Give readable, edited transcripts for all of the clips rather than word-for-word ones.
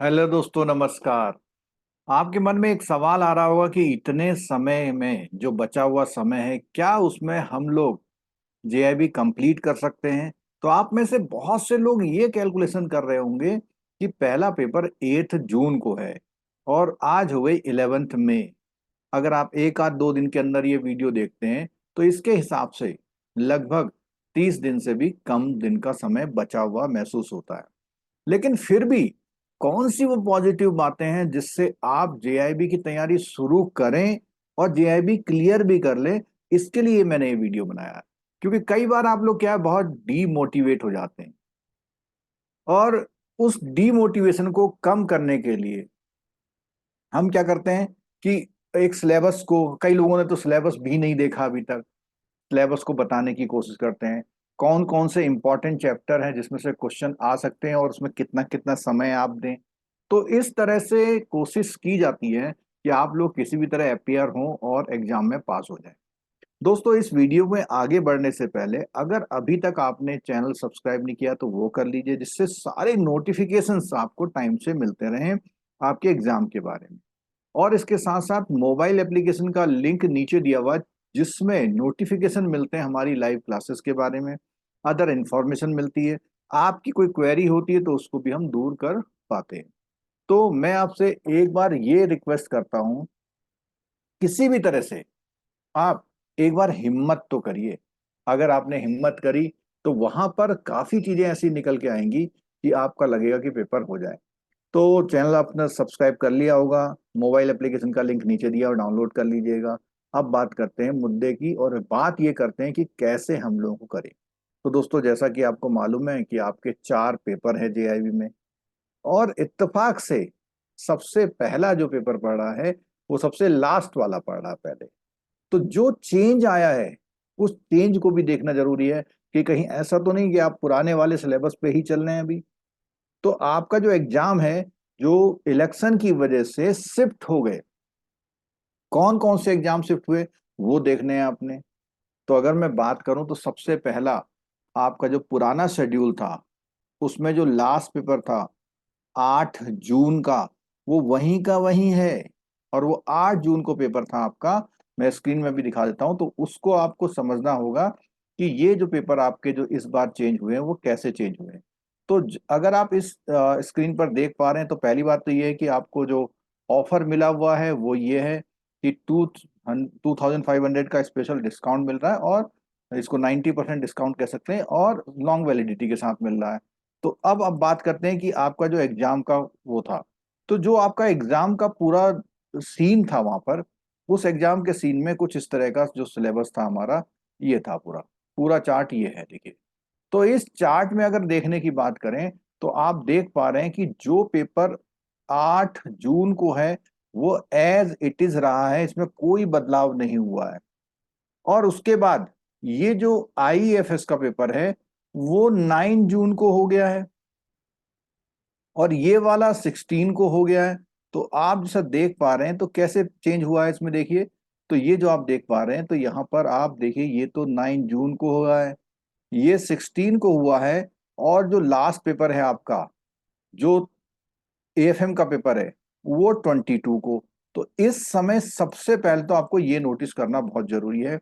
Hello दोस्तों, नमस्कार। आपके मन में एक सवाल आ रहा होगा कि इतने समय में जो बचा हुआ समय है, क्या उसमें हम लोग जेआईबी कंप्लीट कर सकते हैं? तो आप में से बहुत से लोग ये कैलकुलेशन कर रहे होंगे कि पहला पेपर 8 जून को है और आज हो गई 11 मई। अगर आप एक आध दो दिन के अंदर ये वीडियो देखते हैं तो इसके हिसाब से लगभग 30 दिन से भी कम दिन का समय बचा हुआ महसूस होता है। लेकिन फिर भी कौन सी वो पॉजिटिव बातें हैं जिससे आप जेआईबी की तैयारी शुरू करें और जेआईबी क्लियर भी कर लें? इसके लिए मैंने ये वीडियो बनाया है, क्योंकि कई बार आप लोग क्या है, बहुत डीमोटिवेट हो जाते हैं। और उस डीमोटिवेशन को कम करने के लिए हम क्या करते हैं कि एक सिलेबस को, कई लोगों ने तो सिलेबस भी नहीं देखा अभी तक, सिलेबस को बताने की कोशिश करते हैं। कौन कौन से इंपॉर्टेंट चैप्टर हैं जिसमें से क्वेश्चन आ सकते हैं और उसमें कितना कितना समय आप दें। तो इस तरह से कोशिश की जाती है कि आप लोग किसी भी तरह अपियर हों और एग्जाम में पास हो जाएं। दोस्तों, इस वीडियो में आगे बढ़ने से पहले अगर अभी तक आपने चैनल सब्सक्राइब नहीं किया तो वो कर लीजिए, जिससे सारे नोटिफिकेशंस आपको टाइम से मिलते रहें आपके एग्जाम के बारे में। और इसके साथ साथ मोबाइल एप्लीकेशन का लिंक नीचे दिया हुआ है, जिसमें नोटिफिकेशन मिलते हैं हमारी लाइव क्लासेस के बारे में, अदर इंफॉर्मेशन मिलती है। आपकी कोई क्वेरी होती है तो उसको भी हम दूर कर पाते हैं। तो मैं आपसे एक बार ये रिक्वेस्ट करता हूं, किसी भी तरह से आप एक बार हिम्मत तो करिए। अगर आपने हिम्मत करी तो वहां पर काफी चीजें ऐसी निकल के आएंगी कि आपका लगेगा कि पेपर हो जाए। तो चैनल आपने सब्सक्राइब कर लिया होगा, मोबाइल एप्लीकेशन का लिंक नीचे दिया और डाउनलोड कर लीजिएगा। अब बात करते हैं मुद्दे की, और बात ये करते हैं कि कैसे हम लोगों को करें। तो दोस्तों, जैसा कि आपको मालूम है कि आपके 4 पेपर है जेआईबी में, और इत्तेफाक से सबसे पहला जो पेपर पढ़ रहा है वो सबसे लास्ट वाला पढ़ रहा है पहले। तो जो चेंज आया है उस चेंज को भी देखना जरूरी है कि कहीं ऐसा तो नहीं कि आप पुराने वाले सिलेबस पे ही चल रहे हैं अभी। तो आपका जो एग्जाम है, जो इलेक्शन की वजह से शिफ्ट हो गए, कौन कौन से एग्जाम शिफ्ट हुए वो देखने हैं आपने। तो अगर मैं बात करूं तो सबसे पहला आपका जो पुराना शेड्यूल था, उसमें जो लास्ट पेपर था 8 जून का, वो वहीं का वहीं है। और वो 8 जून को पेपर था आपका। मैं स्क्रीन में भी दिखा देता हूं, तो उसको आपको समझना होगा कि ये जो पेपर आपके जो इस बार चेंज हुए हैं वो कैसे चेंज हुए हैं। तो अगर आप इस स्क्रीन पर देख पा रहे हैं तो पहली बात तो ये है कि आपको जो ऑफर मिला हुआ है वो ये है कि 2500 का स्पेशल डिस्काउंट मिल रहा है, और इसको 90% डिस्काउंट कह सकते हैं, और लॉन्ग वैलिडिटी के साथ मिल रहा है। तो अब बात करते हैं कि आपका जो एग्जाम का वो था, तो जो आपका एग्जाम का पूरा सीन था वहां पर, उस एग्जाम के सीन में कुछ इस तरह का जो सिलेबस था हमारा, ये था पूरा पूरा चार्ट ये है, देखिए। तो इस चार्ट में अगर देखने की बात करें तो आप देख पा रहे हैं कि जो पेपर 8 जून को है वो एज इट इज रहा है, इसमें कोई बदलाव नहीं हुआ है। और उसके बाद ये जो आईएफएस का पेपर है वो 9 जून को हो गया है, और ये वाला 16 को हो गया है। तो आप जैसा देख पा रहे हैं तो कैसे चेंज हुआ है इसमें, देखिए। तो ये जो आप देख पा रहे हैं तो यहाँ पर आप देखिए, ये तो 9 जून को हुआ है, ये 16 को हुआ है, और जो लास्ट पेपर है आपका, जो एएफएम का पेपर है, वो 22 को। तो इस समय सबसे पहले तो आपको ये नोटिस करना बहुत जरूरी है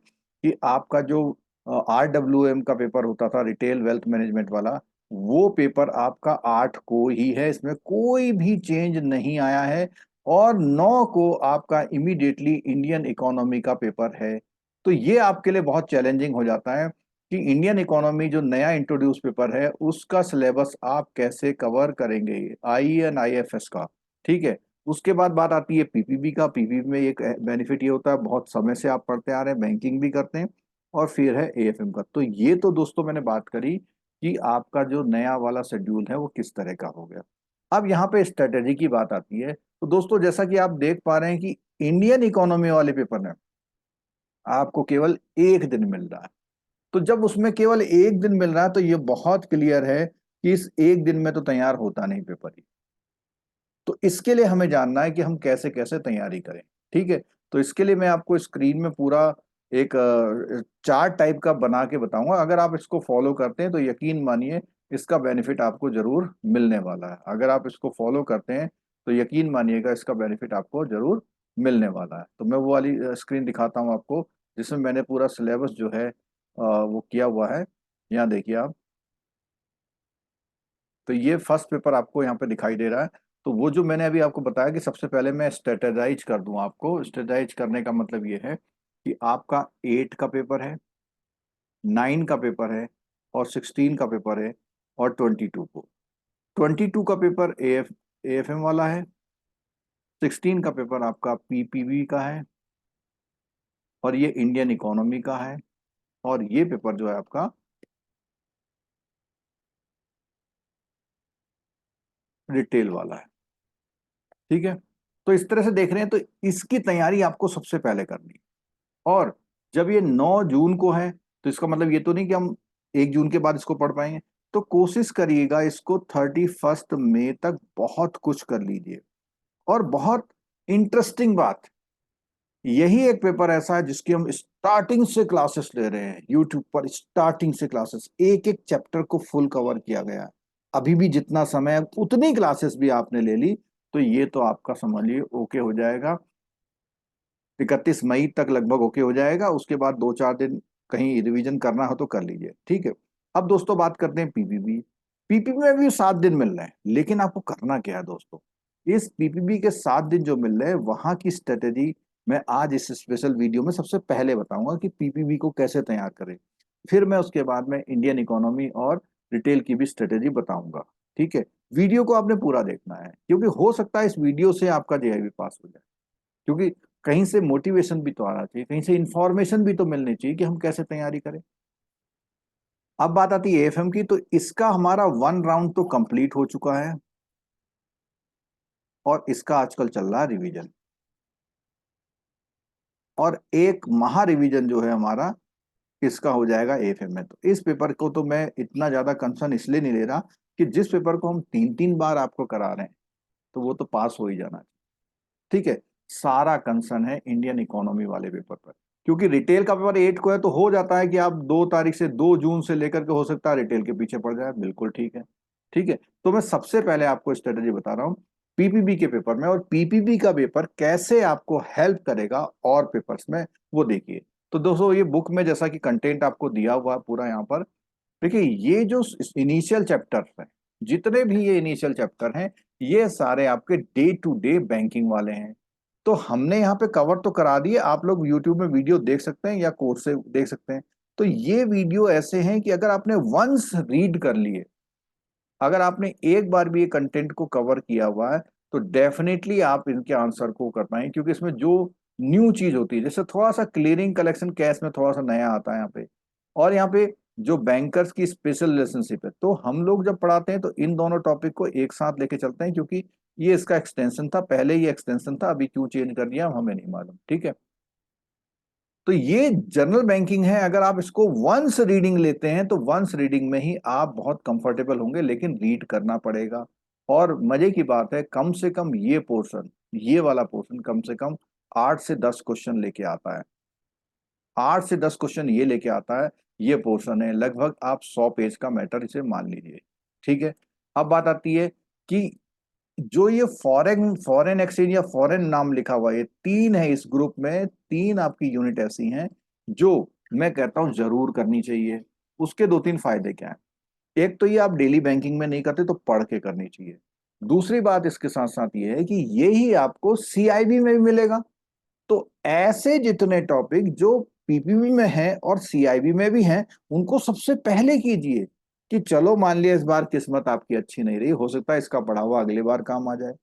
कि आपका जो आरडब्ल्यूएम का पेपर होता था, रिटेल वेल्थ मैनेजमेंट वाला, वो पेपर आपका 8 को ही है, इसमें कोई भी चेंज नहीं आया है। और 9 को आपका इमीडिएटली इंडियन इकोनॉमी का पेपर है। तो ये आपके लिए बहुत चैलेंजिंग हो जाता है कि इंडियन इकोनॉमी जो नया इंट्रोड्यूस पेपर है उसका सिलेबस आप कैसे कवर करेंगे, I N I F S का। ठीक है। उसके बाद बात आती है पीपीबी का। पीपीबी में एक बेनिफिट ये होता है, बहुत समय से आप पढ़ते आ रहे हैं, बैंकिंग भी करते हैं। और फिर है एएफएम का। तो ये तो दोस्तों मैंने बात करी कि आपका जो नया वाला शेड्यूल है वो किस तरह का हो गया। अब यहाँ पे स्ट्रेटेजी की बात आती है। तो दोस्तों, जैसा कि आप देख पा रहे हैं कि इंडियन इकोनॉमी वाले पेपर में आपको केवल एक दिन मिल रहा है। तो जब उसमें केवल एक दिन मिल रहा है तो ये बहुत क्लियर है कि इस एक दिन में तो तैयार होता नहीं पेपर ही। तो इसके लिए हमें जानना है कि हम कैसे कैसे तैयारी करें। ठीक है। तो इसके लिए मैं आपको स्क्रीन में पूरा एक चार्ट टाइप का बना के बताऊंगा। अगर आप इसको फॉलो करते हैं तो यकीन मानिए इसका बेनिफिट आपको जरूर मिलने वाला है। अगर आप इसको फॉलो करते हैं तो यकीन मानिएगा इसका बेनिफिट आपको जरूर मिलने वाला है। तो मैं वो वाली स्क्रीन दिखाता हूँ आपको, जिसमें मैंने पूरा सिलेबस जो है वो किया हुआ है। यहाँ देखिए आप, तो ये फर्स्ट पेपर आपको यहाँ पे दिखाई दे रहा है। तो वो जो मैंने अभी आपको बताया कि सबसे पहले मैं स्ट्रेटेजाइज कर दूं आपको। स्ट्रेटेजाइज करने का मतलब ये है कि आपका 8 का पेपर है, 9 का पेपर है, और 16 का पेपर है, और 22 को। 22 का पेपर एएफएम वाला है, 16 का पेपर आपका पीपीबी का है, और ये इंडियन इकोनॉमी का है, और ये पेपर जो है आपका रिटेल वाला है। ठीक है, तो इस तरह से देख रहे हैं, तो इसकी तैयारी आपको सबसे पहले करनी है। और जब ये 9 जून को है, तो इसका मतलब ये तो नहीं कि हम 1 जून के बाद इसको पढ़ पाएंगे। तो कोशिश करिएगा इसको 31 मई तक बहुत कुछ कर लीजिए। और बहुत इंटरेस्टिंग बात, यही एक पेपर ऐसा है जिसकी हम स्टार्टिंग से क्लासेस ले रहे हैं यूट्यूब पर। स्टार्टिंग से क्लासेस, एक एक चैप्टर को फुल कवर किया गया है। अभी भी जितना समय है उतनी क्लासेस भी आपने ले ली, तो ये तो आपका समझिए ओके हो जाएगा। 31 मई तक लगभग ओके हो जाएगा। उसके बाद 2-4 दिन कहीं रिवीजन करना हो तो कर लीजिए। ठीक है, अब दोस्तों बात करते हैं पीपीबी। पीपीबी में भी 7 दिन मिल रहे हैं, लेकिन आपको करना क्या है दोस्तों, इस पीपीबी के 7 दिन जो मिल रहे हैं वहां की स्ट्रेटेजी मैं आज इस स्पेशल वीडियो में सबसे पहले बताऊंगा कि पीपीबी को कैसे तैयार करें। फिर मैं उसके बाद में इंडियन इकोनॉमी और रिटेल की भी स्ट्रेटेजी बताऊंगा। ठीक है, वीडियो को आपने पूरा देखना है, क्योंकि हो सकता है इस वीडियो से आपका जेआईबी पास हो जाए। क्योंकि कहीं से मोटिवेशन भी तो आना चाहिए, कहीं से इंफॉर्मेशन भी तो मिलनी चाहिए कि हम कैसे तैयारी करें। अब बात आती है एएफएम की, तो इसका हमारा 1 राउंड तो कंप्लीट हो चुका है, और इसका आजकल चल रहा है रिवीजन। और एक महा रिवीजन जो है हमारा, इसका हो जाएगा एएफएम में। तो इस पेपर को तो मैं इतना ज्यादा कंसर्न इसलिए नहीं ले रहा कि जिस पेपर को हम 3-3 बार आपको करा रहे हैं, तो वो तो पास हो ही जाना चाहिए। ठीक है, सारा कंसर्न है इंडियन इकोनॉमी वाले पेपर पर। क्योंकि रिटेल का पेपर 8 को है, तो हो जाता है कि आप 2 तारीख से 2 जून से लेकर के हो सकता है रिटेल के पीछे पड़ जाए। बिल्कुल ठीक है। ठीक है, तो मैं सबसे पहले आपको स्ट्रेटेजी बता रहा हूं पीपीबी के पेपर में, और पीपीबी का पेपर कैसे आपको हेल्प करेगा और पेपर्स में, वो देखिए। तो दोस्तों ये बुक में जैसा कि कंटेंट आपको दिया हुआ है पूरा यहाँ पर, देखिए ये जो इनिशियल चैप्टर है, जितने भी ये इनिशियल चैप्टर हैं, ये सारे आपके डे टू डे बैंकिंग वाले हैं। तो हमने यहाँ पे कवर तो करा दिए, आप लोग यूट्यूब में वीडियो देख सकते हैं या कोर्स से देख सकते हैं। तो ये वीडियो ऐसे हैं कि अगर आपने वंस रीड कर लिए, अगर आपने एक बार भी ये कंटेंट को कवर किया हुआ है, तो डेफिनेटली आप इनके आंसर को कर पाएंगे। क्योंकि इसमें जो न्यू चीज होती है, जैसे थोड़ा सा क्लियरिंग कलेक्शन कैश में थोड़ा सा नया आता है यहाँ पे, और यहाँ पे जो बैंकर्स की स्पेशल रिलेशनशिप है, तो हम लोग जब पढ़ाते हैं तो इन दोनों टॉपिक को एक साथ लेके चलते हैं। क्योंकि ये इसका एक्सटेंशन था, पहले ये एक्सटेंशन था, अभी क्यों चेंज कर दिया हमें नहीं मालूम। ठीक है, तो ये जनरल बैंकिंग है। अगर आप इसको वंस रीडिंग लेते हैं तो वंस रीडिंग में ही आप बहुत कंफर्टेबल होंगे, लेकिन रीड करना पड़ेगा। और मजे की बात है, कम से कम ये पोर्शन, ये वाला पोर्शन कम से कम 8 से 10 क्वेश्चन लेके आता है। 8 से 10 क्वेश्चन ये लेके आता है। ये पोर्शन है, लगभग आप 100 पेज का मैटर इसे मान लीजिए। ठीक है, अब बात आती है कि जो ये फॉरेन फॉरेन एक्सचेंज या फॉरेन नाम लिखा हुआ है, ये 3 है इस ग्रुप में। 3 आपकी यूनिट ऐसी हैं जो मैं कहता हूं जरूर करनी चाहिए। उसके 2-3 फायदे क्या है। एक तो ये आप डेली बैंकिंग में नहीं करते तो पढ़ के करनी चाहिए। दूसरी बात इसके साथ साथ ये है कि ये ही आपको सीआईबी में भी मिलेगा। तो ऐसे जितने टॉपिक जो पीपीबी में हैं और सीआईबी में भी हैं, उनको सबसे पहले कीजिए। कि चलो मान लिया इस बार किस्मत आपकी अच्छी नहीं रही, हो सकता है इसका पढ़ा हुआ अगली बार काम आ जाए।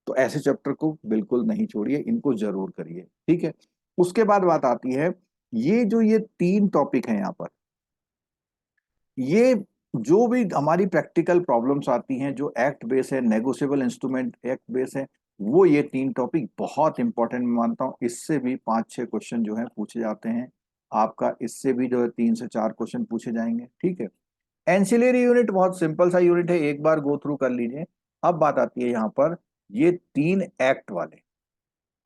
तो ऐसे चैप्टर को बिल्कुल नहीं छोड़िए, इनको जरूर करिए। ठीक है, उसके बाद बात आती है, ये जो ये 3 टॉपिक हैं यहाँ पर, ये जो भी हमारी प्रैक्टिकल प्रॉब्लम्स आती हैं, जो एक्ट बेस है, नेगोशिएबल इंस्ट्रूमेंट एक्ट बेस है, वो ये 3 टॉपिक बहुत इंपॉर्टेंट मैं मानता हूँ। इससे भी 5-6 क्वेश्चन जो है पूछे जाते हैं। आपका इससे भी जो है 3 से 4 क्वेश्चन पूछे जाएंगे। ठीक है, एंसिलरी यूनिट बहुत सिंपल सा यूनिट है, एक बार गो थ्रू कर लीजिए। अब बात आती है यहाँ पर ये 3 एक्ट वाले।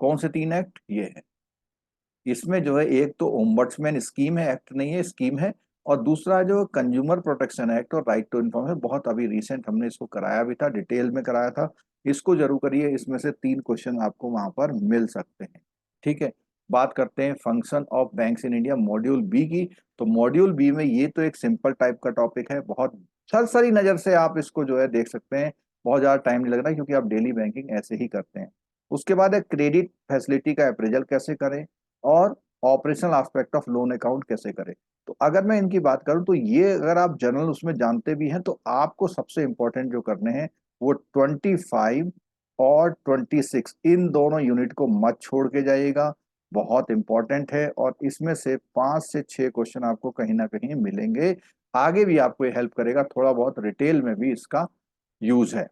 कौन से 3 एक्ट ये है, इसमें जो है एक तो ओम्बड्समैन स्कीम है, एक्ट नहीं है, स्कीम है। और दूसरा जो कंज्यूमर प्रोटेक्शन एक्ट और राइट टू इन्फॉर्मेशन, बहुत अभी रिसेंट हमने इसको कराया भी था, डिटेल में कराया था। इसको जरूर करिए, इसमें से 3 क्वेश्चन आपको वहां पर मिल सकते हैं। ठीक है। बात करते हैं function of banks in India module B की। तो मॉड्यूल बी में ये तो एक सिंपल टाइप का टॉपिक है, बहुत सरसरी नजर से आप इसको जो है देख सकते हैं, बहुत ज्यादा टाइम नहीं लगना क्योंकि आप डेली बैंकिंग ऐसे ही करते हैं। उसके बाद है क्रेडिट फैसिलिटी का अप्रेजल कैसे करें, और operational aspect of loan account कैसे करें। तो अगर मैं इनकी बात करूं तो ये अगर आप जनरल उसमें जानते भी हैं तो आपको सबसे इंपॉर्टेंट जो करने हैं वो 25 और 26 इन दोनों यूनिट को मत छोड़ के जाइएगा, बहुत इंपॉर्टेंट है। और इसमें से 5 से 6 क्वेश्चन आपको कहीं ना कहीं मिलेंगे, आगे भी आपको ये हेल्प करेगा, थोड़ा बहुत रिटेल में भी इसका यूज है।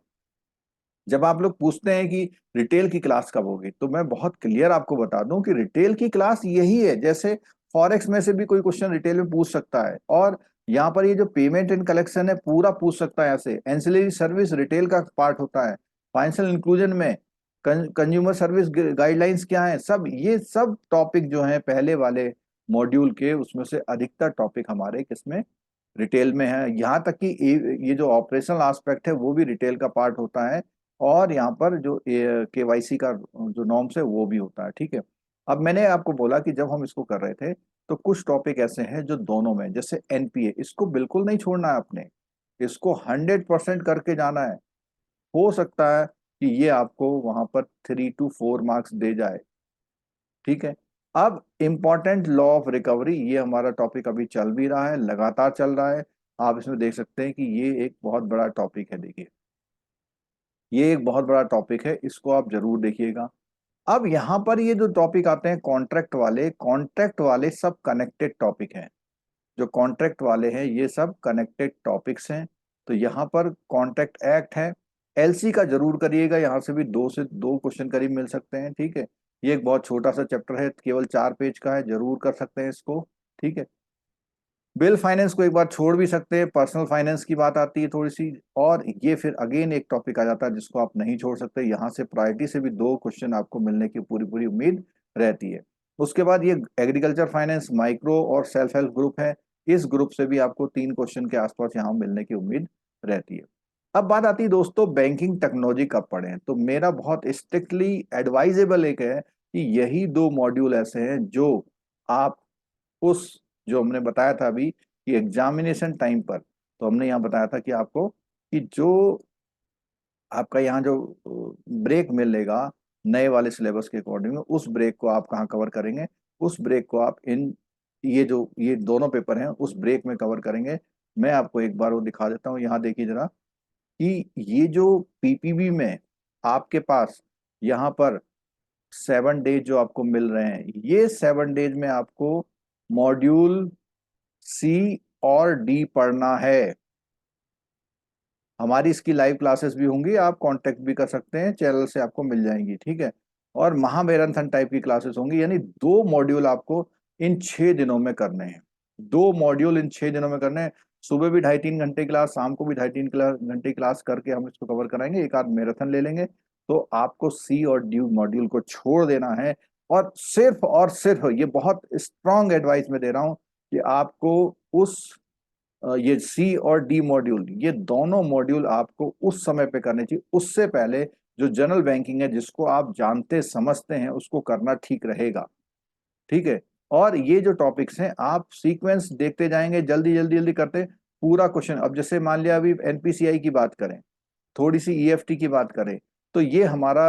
जब आप लोग पूछते हैं कि रिटेल की क्लास कब होगी, तो मैं बहुत क्लियर आपको बता दूं कि रिटेल की क्लास यही है। जैसे फॉरेक्स में से भी कोई क्वेश्चन रिटेल में पूछ सकता है, और यहाँ पर ये जो पेमेंट एंड कलेक्शन है पूरा पूछ सकता है ऐसे। एंसिलरी सर्विस रिटेल का पार्ट होता है। फाइनेंशियल इंक्लूजन में कंज्यूमर सर्विस गाइडलाइंस क्या है, सब ये सब टॉपिक जो है पहले वाले मॉड्यूल के, उसमें से अधिकतर टॉपिक हमारे किसमें, रिटेल में है। यहाँ तक कि ये जो ऑपरेशनल एस्पेक्ट है वो भी रिटेल का पार्ट होता है, और यहाँ पर जो केवाईसी का जो नॉर्म्स है वो भी होता है। ठीक है। अब मैंने आपको बोला कि जब हम इसको कर रहे थे तो कुछ टॉपिक ऐसे हैं जो दोनों में, जैसे एनपीए, इसको बिल्कुल नहीं छोड़ना है आपने, इसको 100% करके जाना है। हो सकता है कि ये आपको वहां पर 3 to 4 मार्क्स दे जाए। ठीक है। अब इंपॉर्टेंट लॉ ऑफ रिकवरी, ये हमारा टॉपिक अभी चल भी रहा है, लगातार चल रहा है। आप इसमें देख सकते हैं कि ये एक बहुत बड़ा टॉपिक है। देखिए, ये एक बहुत बड़ा टॉपिक है, इसको आप जरूर देखिएगा। अब यहाँ पर ये जो टॉपिक आते हैं कॉन्ट्रैक्ट वाले सब कनेक्टेड टॉपिक हैं। जो कॉन्ट्रैक्ट वाले हैं ये सब कनेक्टेड टॉपिक्स हैं। तो यहाँ पर कॉन्ट्रैक्ट एक्ट है। एलसी का जरूर करिएगा, यहाँ से भी 2 से 2 क्वेश्चन करीब मिल सकते हैं। ठीक है। ये एक बहुत छोटा सा चैप्टर है, केवल 4 पेज का है, जरूर कर सकते हैं इसको। ठीक है। बिल फाइनेंस को एक बार छोड़ भी सकते हैं, पर्सनल फाइनेंस की बात आती है थोड़ी सी, और ये फिर अगेन एक टॉपिक आ जाता है जिसको आप नहीं छोड़ सकते। यहाँ से प्रायोरिटी से भी 2 क्वेश्चन आपको मिलने की पूरी पूरी उम्मीद रहती है। उसके बाद ये एग्रीकल्चर फाइनेंस माइक्रो और सेल्फ हेल्प ग्रुप है, इस ग्रुप से भी आपको 3 क्वेश्चन के आसपास यहाँ मिलने की उम्मीद रहती है। अब बात आती है दोस्तों बैंकिंग टेक्नोलॉजी कब पढ़ें, तो मेरा बहुत स्ट्रिक्टली एडवाइजेबल एक है कि यही 2 मॉड्यूल ऐसे हैं जो आप उस, जो हमने बताया था अभी कि एग्जामिनेशन टाइम पर, तो हमने यहाँ बताया था कि आपको कि जो आपका यहाँ जो ब्रेक मिलेगा नए वाले सिलेबस के अकॉर्डिंग, उस ब्रेक को आप कहाँ कवर करेंगे, उस ब्रेक को आप इन ये दोनों पेपर हैं उस ब्रेक में कवर करेंगे। मैं आपको एक बार वो दिखा देता हूँ, यहाँ देखिए जरा कि ये जो पीपीबी में आपके पास यहाँ पर 7 डेज जो आपको मिल रहे हैं, ये 7 डेज में आपको मॉड्यूल सी और डी पढ़ना है। हमारी इसकी लाइव क्लासेस भी होंगी, आप कांटेक्ट भी कर सकते हैं, चैनल से आपको मिल जाएंगी। ठीक है। और महामैराथन टाइप की क्लासेस होंगी, यानी 2 मॉड्यूल आपको इन 6 दिनों में करने हैं। 2 मॉड्यूल इन 6 दिनों में करने हैं। सुबह भी 2.5-3 घंटे क्लास, शाम को भी 2.5-3 घंटे क्लास करके हम इसको कवर कराएंगे, एक आध मैराथन ले लेंगे। तो आपको सी और डी मॉड्यूल को छोड़ देना है, और सिर्फ ये बहुत स्ट्रांग एडवाइस में दे रहा हूं कि आपको उस ये सी और डी मॉड्यूल, ये दोनों मॉड्यूल आपको उस समय पे करने चाहिए। उससे पहले जो जनरल बैंकिंग है जिसको आप जानते समझते हैं उसको करना ठीक रहेगा। ठीक है। और ये जो टॉपिक्स हैं आप सीक्वेंस देखते जाएंगे, जल्दी जल्दी जल्दी करते पूरा क्वेश्चन। अब जैसे मान लिया अभी एनपीसीआई की बात करें, थोड़ी सी ईएफटी की बात करें, तो ये हमारा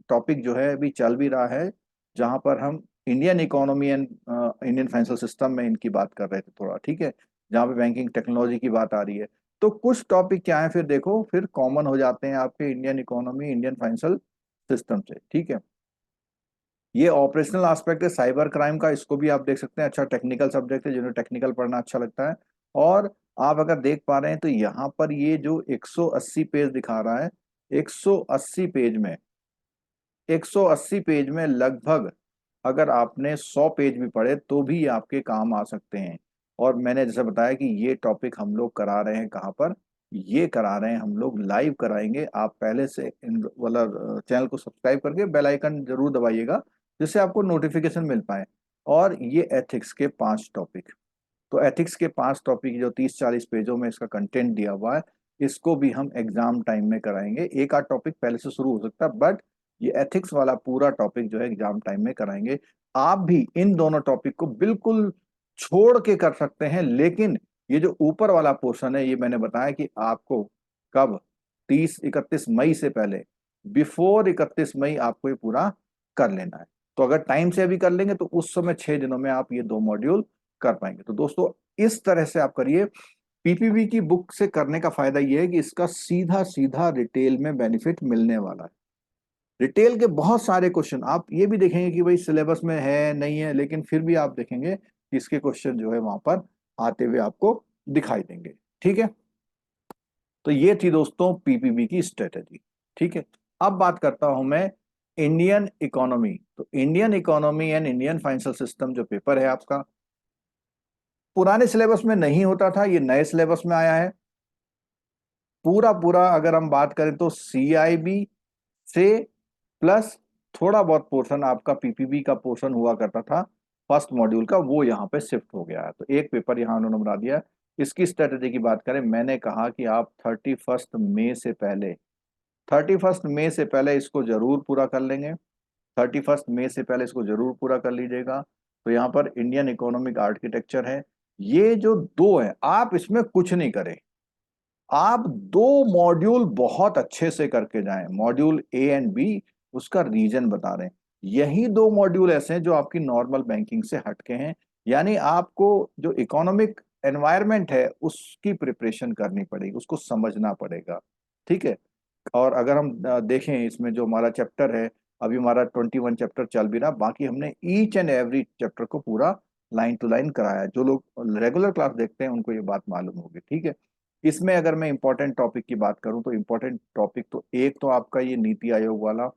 टॉपिक जो है अभी चल भी रहा है, जहां पर हम Indian economy and Indian financial system में इनकी बात कर रहे थे थोड़ा। ठीक है। जहाँ पे बैंकिंग टेक्नोलॉजी की बात आ रही है, तो कुछ टॉपिक क्या है फिर देखो, फिर कॉमन हो जाते हैं आपके Indian economy Indian financial system से। ठीक है। ये ऑपरेशनल एस्पेक्ट है साइबर क्राइम का, इसको भी आप देख सकते हैं, अच्छा टेक्निकल सब्जेक्ट है, जिन्हें टेक्निकल पढ़ना अच्छा लगता है। और आप अगर देख पा रहे हैं तो यहाँ पर ये जो 180 पेज दिखा रहा है, 180 पेज में 180 पेज में लगभग अगर आपने 100 पेज भी पढ़े तो भी ये आपके काम आ सकते हैं। और मैंने जैसे बताया कि ये टॉपिक हम लोग करा रहे हैं कहाँ पर, ये करा रहे हैं हम लोग लाइव कराएंगे। आप पहले से इन वाला चैनल को सब्सक्राइब करके बेल आइकन जरूर दबाइएगा, जिससे आपको नोटिफिकेशन मिल पाए। और ये एथिक्स के 5 टॉपिक, तो एथिक्स के 5 टॉपिक जो 30-40 पेजों में इसका कंटेंट दिया हुआ है, इसको भी हम एग्जाम टाइम में कराएंगे। एक आध टॉपिक पहले से शुरू हो सकता है, बट ये एथिक्स वाला पूरा टॉपिक जो है एग्जाम टाइम में कराएंगे। आप भी इन दोनों टॉपिक को बिल्कुल छोड़ के कर सकते हैं, लेकिन ये जो ऊपर वाला पोर्शन है, ये मैंने बताया कि आपको कब 30-31 मई से पहले, बिफोर 31 मई आपको ये पूरा कर लेना है। तो अगर टाइम से अभी कर लेंगे तो उस समय 6 दिनों में आप ये 2 मॉड्यूल कर पाएंगे। तो दोस्तों इस तरह से आप करिए। पीपीबी की बुक से करने का फायदा यह है कि इसका सीधा सीधा रिटेल में बेनिफिट मिलने वाला है। रिटेल के बहुत सारे क्वेश्चन आप ये भी देखेंगे कि भाई सिलेबस में है नहीं है, लेकिन फिर भी आप देखेंगे कि इसके क्वेश्चन जो है वहां पर आते हुए आपको दिखाई देंगे। ठीक है, तो ये थी दोस्तों पीपीबी की स्ट्रेटेजी। ठीक है, अब बात करता हूं मैं इंडियन इकोनॉमी। तो Indian economy and Indian financial system जो पेपर है आपका, पुराने सिलेबस में नहीं होता था, ये नए सिलेबस में आया है। पूरा पूरा अगर हम बात करें तो सीआईबी से प्लस थोड़ा बहुत पोर्शन आपका पीपीबी का पोर्शन हुआ करता था फर्स्ट मॉड्यूल का, वो यहाँ पे शिफ्ट हो गया है। तो एक पेपर यहाँ उन्होंने बना दिया है। इसकी स्ट्रेटेजी की बात करें, मैंने कहा कि आप 31 मई से पहले इसको जरूर पूरा कर लेंगे। 31 मई से पहले इसको जरूर पूरा कर लीजिएगा। तो यहाँ पर इंडियन इकोनॉमिक आर्किटेक्चर है, ये जो दो है आप इसमें कुछ नहीं करें, आप 2 मॉड्यूल बहुत अच्छे से करके जाएं। मॉड्यूल ए एंड बी, उसका रीजन बता रहे हैं। यही 2 मॉड्यूल ऐसे हैं जो आपकी नॉर्मल बैंकिंग से हटके हैं, यानी आपको जो इकोनॉमिक एनवायरनमेंट है उसकी प्रिपरेशन करनी पड़ेगी, उसको समझना पड़ेगा। ठीक है, और अगर हम देखें इसमें जो हमारा चैप्टर है, अभी हमारा 21 चैप्टर चल भी रहा, बाकी हमने ईच एंड एवरी चैप्टर को पूरा लाइन टू लाइन कराया है। जो लोग रेगुलर क्लास देखते हैं उनको ये बात मालूम होगी। ठीक है, इसमें अगर मैं इंपॉर्टेंट टॉपिक की बात करूं तो इंपॉर्टेंट टॉपिक तो एक तो आपका ये नीति आयोग वाला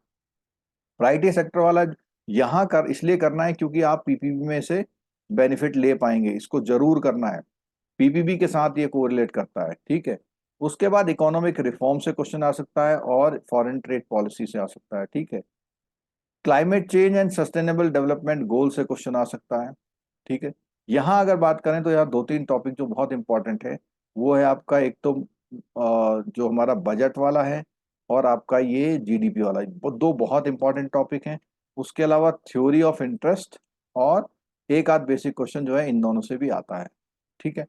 प्राइवेट सेक्टर वाला यहाँ कर इसलिए करना है क्योंकि आप पीपीपी में से बेनिफिट ले पाएंगे, इसको जरूर करना है। पीपीपी के साथ ये कोरिलेट करता है। ठीक है, उसके बाद इकोनॉमिक रिफॉर्म से क्वेश्चन आ सकता है और फॉरेन ट्रेड पॉलिसी से आ सकता है। ठीक है, climate change and sustainable development goal से क्वेश्चन आ सकता है। ठीक है, यहाँ अगर बात करें तो यहाँ 2-3 टॉपिक जो बहुत इंपॉर्टेंट है, वो है आपका एक तो जो हमारा बजट वाला है, और आपका ये जीडीपी वाला, वो दो बहुत इंपॉर्टेंट टॉपिक हैं। उसके अलावा थ्योरी ऑफ इंटरेस्ट और एक आध बेसिक क्वेश्चन जो है इन दोनों से भी आता है। ठीक है,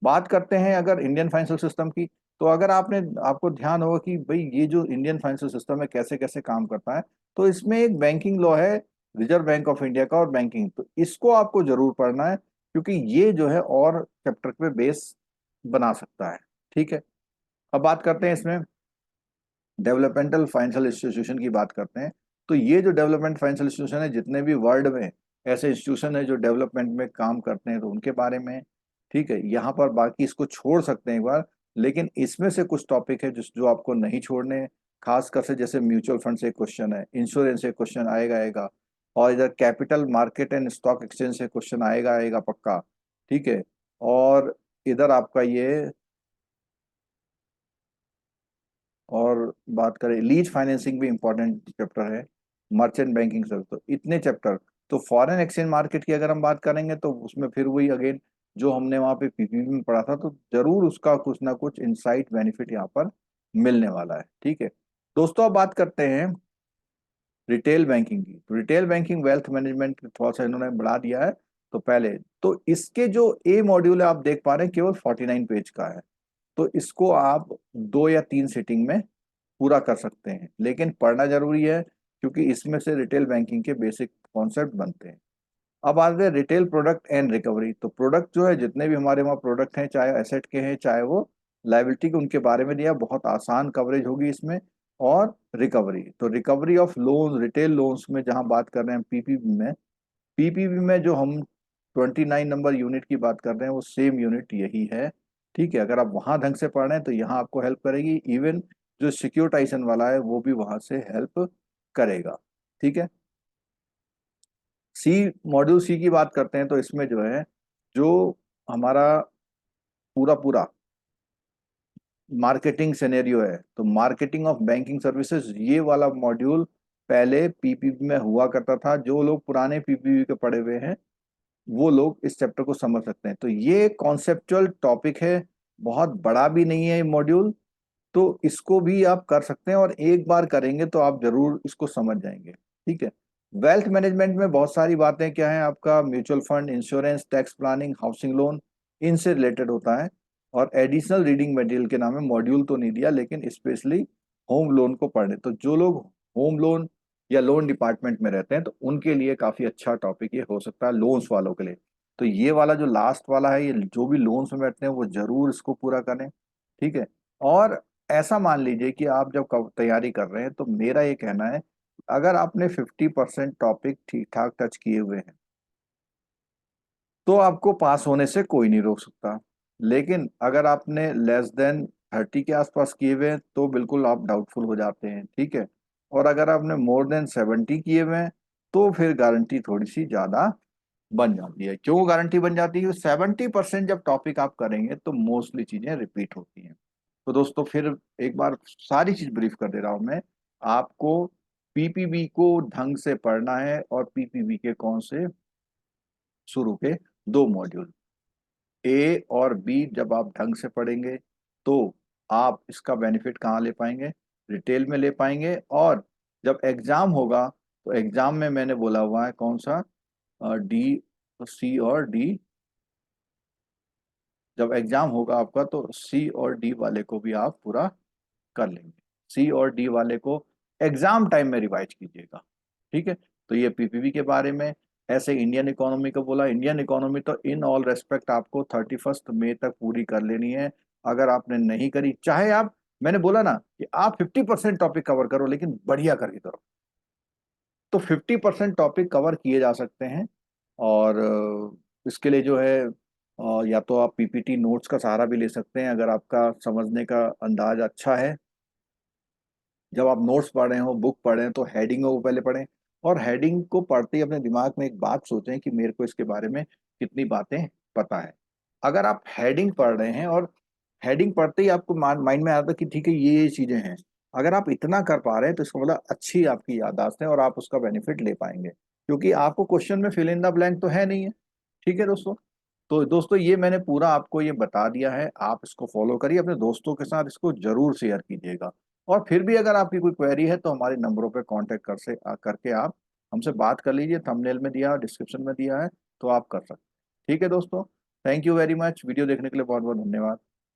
बात करते हैं अगर इंडियन फाइनेंशियल सिस्टम की, तो अगर आपको ध्यान होगा कि भाई ये जो इंडियन फाइनेंशियल सिस्टम है कैसे कैसे काम करता है, तो इसमें एक बैंकिंग लॉ है, रिजर्व बैंक ऑफ इंडिया का, और बैंकिंग, तो इसको आपको जरूर पढ़ना है क्योंकि ये जो है और चैप्टर पे बेस बना सकता है। ठीक है, अब बात करते हैं इसमें डेवलपमेंटल फाइनेंशियल इंस्टीट्यूशन की बात करते हैं। तो ये जो डेवलपमेंट फाइनेंशियल इंस्टीट्यूशन है, जितने भी वर्ल्ड में ऐसे इंस्टीट्यूशन है जो डेवलपमेंट में काम करते हैं, तो उनके बारे में। ठीक है, यहाँ पर बाकी इसको छोड़ सकते हैं एक बार, लेकिन इसमें से कुछ टॉपिक है जो आपको नहीं छोड़ने हैं। खासकर से जैसे म्यूचुअल फंड से क्वेश्चन है, इंश्योरेंस से क्वेश्चन आएगा आएगा, और इधर capital market and stock exchange से क्वेश्चन आएगा आएगा पक्का। ठीक है, और इधर आपका ये, और बात करें लीज फाइनेंसिंग भी इंपॉर्टेंट चैप्टर है, मर्चेंट बैंकिंग सर्विस, तो इतने चैप्टर। तो फॉरेन एक्सचेंज मार्केट की अगर हम बात करेंगे तो उसमें फिर वही अगेन जो हमने वहाँ पे पीपीपी में पढ़ा था, तो जरूर उसका कुछ ना कुछ इनसाइट बेनिफिट यहाँ पर मिलने वाला है। ठीक है दोस्तों, अब बात करते हैं रिटेल बैंकिंग की। तो रिटेल बैंकिंग वेल्थ मैनेजमेंट थोड़ा सा इन्होंने बढ़ा दिया है। तो पहले तो इसके जो ए मॉड्यूल है आप देख पा रहे हैं केवल 49 पेज का है, तो इसको आप 2 या 3 सिटिंग में पूरा कर सकते हैं, लेकिन पढ़ना जरूरी है क्योंकि इसमें से रिटेल बैंकिंग के बेसिक कॉन्सेप्ट बनते हैं। अब आ गए रिटेल प्रोडक्ट एंड रिकवरी। तो प्रोडक्ट जो है, जितने भी हमारे वहाँ प्रोडक्ट हैं, चाहे एसेट के हैं चाहे वो लाइबिलिटी के, उनके बारे में दिया, बहुत आसान कवरेज होगी इसमें। और रिकवरी, तो recovery of loan, retail loans में जहाँ बात कर रहे हैं पीपीबी में जो हम 29 नंबर यूनिट की बात कर रहे हैं वो सेम यूनिट यही है। ठीक है, अगर आप वहां ढंग से पढ़ रहे हैं तो यहाँ आपको हेल्प करेगी, इवन जो सिक्योरिटाइजेशन वाला है वो भी वहां से हेल्प करेगा। ठीक है, सी मॉड्यूल सी की बात करते हैं तो इसमें जो है, जो हमारा पूरा पूरा मार्केटिंग सिनेरियो है, तो मार्केटिंग ऑफ बैंकिंग सर्विसेज, ये वाला मॉड्यूल पहले पीपीबी में हुआ करता था। जो लोग पुराने पीपीबी के पढ़े हुए हैं वो लोग इस चैप्टर को समझ सकते हैं। तो ये कॉन्सेप्चुअल टॉपिक है, बहुत बड़ा भी नहीं है मॉड्यूल, तो इसको भी आप कर सकते हैं और एक बार करेंगे तो आप जरूर इसको समझ जाएंगे। ठीक है। वेल्थ मैनेजमेंट में बहुत सारी बातें क्या है, आपका mutual fund, insurance, tax planning, housing loan, इनसे रिलेटेड होता है। और एडिशनल रीडिंग मटेरियल के नाम है, मॉड्यूल तो नहीं दिया लेकिन स्पेशली होम लोन को पढ़ने, तो जो लोग होम लोन या लोन डिपार्टमेंट में रहते हैं तो उनके लिए काफी अच्छा टॉपिक ये हो सकता है, लोन्स वालों के लिए। तो ये वाला जो लास्ट वाला है, ये जो भी लोन्स में बैठते हैं वो जरूर इसको पूरा करें। ठीक है। और ऐसा मान लीजिए कि आप जब तैयारी कर रहे हैं तो मेरा ये कहना है, अगर आपने 50% टॉपिक ठीक ठाक टच किए हुए हैं तो आपको पास होने से कोई नहीं रोक सकता। लेकिन अगर आपने लेस देन 30 के आसपास किए हुए हैं तो बिल्कुल आप डाउटफुल हो जाते हैं। ठीक है। और अगर आपने मोर देन 70 किए हुए हैं तो फिर गारंटी थोड़ी सी ज्यादा बन जाती है। क्यों गारंटी बन जाती है? 70% जब टॉपिक आप करेंगे तो मोस्टली चीजें रिपीट होती हैं। तो दोस्तों फिर एक बार सारी चीज ब्रीफ कर दे रहा हूं मैं आपको। पीपीबी को ढंग से पढ़ना है, और पीपीबी के कौन से? शुरू के 2 मॉड्यूल, ए और बी, जब आप ढंग से पढ़ेंगे तो आप इसका बेनिफिट कहाँ ले पाएंगे? रिटेल में ले पाएंगे। और जब एग्जाम होगा तो एग्जाम में मैंने बोला हुआ है कौन सा, डी, सी और डी, जब एग्जाम होगा आपका तो सी और डी वाले को भी आप पूरा कर लेंगे। सी और डी वाले को एग्जाम टाइम में रिवाइज कीजिएगा। ठीक है। तो ये पीपीबी के बारे में। ऐसे इंडियन इकोनॉमी को बोला, इंडियन इकोनॉमी तो इन ऑल रेस्पेक्ट आपको 31 मई तक पूरी कर लेनी है। अगर आपने नहीं करी, चाहे आप, मैंने बोला ना कि आप 50% टॉपिक कवर करो लेकिन बढ़िया करके करो, तो 50% टॉपिक कवर किए जा सकते हैं। और इसके लिए जो है या तो आप पीपीटी नोट्स का सहारा भी ले सकते हैं अगर आपका समझने का अंदाज अच्छा है। जब आप नोट्स पढ़ रहे हो, बुक पढ़ रहे हैं, तो हेडिंग को पहले पढ़ें। और हेडिंग को पढ़ते ही अपने दिमाग में एक बात सोचें कि मेरे को इसके बारे में कितनी बातें पता है। अगर आप हेडिंग पढ़ रहे हैं और हेडिंग पढ़ते ही आपको माइंड में आता है कि ठीक है ये चीजें हैं, अगर आप इतना कर पा रहे हैं तो इसका मतलब अच्छी आपकी याददाश्त है और आप उसका बेनिफिट ले पाएंगे, क्योंकि आपको क्वेश्चन में फिल इन द ब्लैंक तो है नहीं है। ठीक है दोस्तों। तो दोस्तों ये मैंने पूरा आपको ये बता दिया है, आप इसको फॉलो करिए, अपने दोस्तों के साथ इसको जरूर शेयर कीजिएगा। और फिर भी अगर आपकी कोई क्वेरी है तो हमारे नंबरों पे कांटेक्ट करके आप हमसे बात कर लीजिए, थंबनेल में दिया, डिस्क्रिप्शन में दिया है, तो आप कर सकते हैं। ठीक है दोस्तों। Thank you very much, video देखने के लिए बहुत बहुत धन्यवाद।